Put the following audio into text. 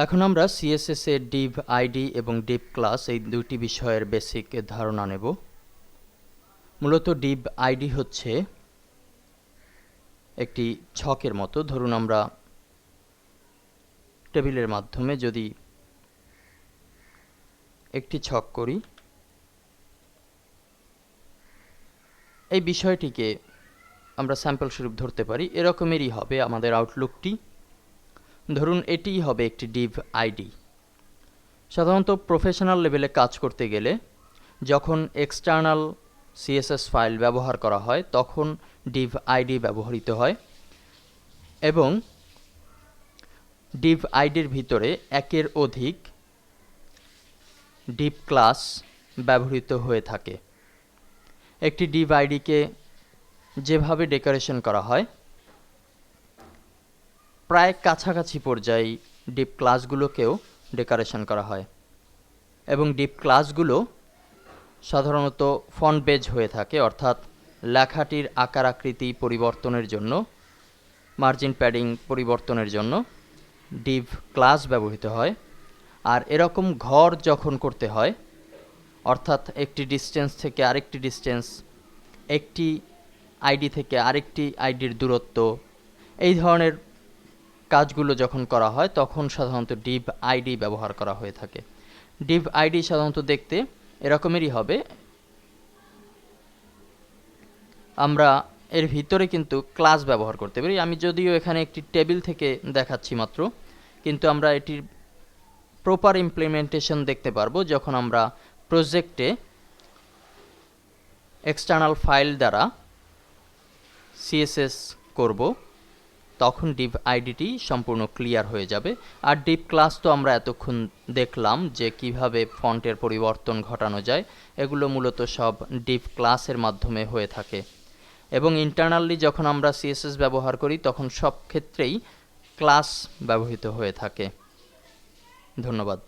এখন আমরা সিএসএস এর div আইডি এবং div ক্লাস এই দুটি বিষয়ের বেসিক ধারণা নেব। মূলত div আইডি হচ্ছে একটি ছকের মতো। ধরুন আমরা টেবিলের মাধ্যমে যদি একটি ছক করি, এই বিষয়টিকে আমরা স্যাম্পল স্বরূপ ধরতে পারি। এরকমেরই হবে আমাদের আউটলুকটি। ধরুন এটিই হবে একটি div আইডি। সাধারণত প্রফেশনাল লেভেলে কাজ করতে গেলে যখন এক্সটার্নাল সিএসএস ফাইল ব্যবহার করা হয় তখন div আইডি ব্যবহৃত হয় এবং div আইডির ভিতরে একের অধিক div ক্লাস ব্যবহৃত হয়ে থাকে। একটি div আইডিকে যেভাবে ডেকোরেশন করা হয় প্রায় কাছাকাছি পর্যায়ে div ক্লাসগুলোকেও ডেকোরেশন করা হয় এবং div ক্লাসগুলো সাধারণত ফন্ট বেজ হয়ে থাকে, অর্থাৎ লেখাটির আকার আকৃতি পরিবর্তনের জন্য, মার্জিন প্যাডিং পরিবর্তনের জন্য div ক্লাস ব্যবহৃত হয়। আর এরকম ঘর যখন করতে হয়, অর্থাৎ একটি ডিস্টেন্স থেকে আরেকটি ডিস্টেন্স, একটি আইডি থেকে আরেকটি আইডির দূরত্ব, এই ধরনের কাজগুলো যখন করা হয় তখন সাধারণত div আইডি ব্যবহার করা হয়ে থাকে। div আইডি সাধারণত দেখতে এরকমেরই হবে। আমরা এর ভিতরে কিন্তু ক্লাস ব্যবহার করতে পারি। আমি যদিও এখানে একটি টেবিল থেকে দেখাচ্ছি মাত্র, কিন্তু আমরা এটির প্রপার ইমপ্লিমেন্টেশন দেখতে পারবো যখন আমরা প্রজেক্টে এক্সটার্নাল ফাইল দ্বারা সিএসএস করব, তখন div আইডিটি সম্পূর্ণ ক্লিয়ার হয়ে যাবে। আর div ক্লাস তো আমরা এতক্ষণ দেখলাম যে কিভাবে ফন্টের পরিবর্তন ঘটানো যায়, এগুলো মূলত সব div ক্লাসের মাধ্যমে হয়ে থাকে এবং ইন্টারনালি যখন আমরা সিএসএস ব্যবহার করি তখন সব ক্ষেত্রেই ক্লাস ব্যবহৃত হয়ে থাকে। ধন্যবাদ।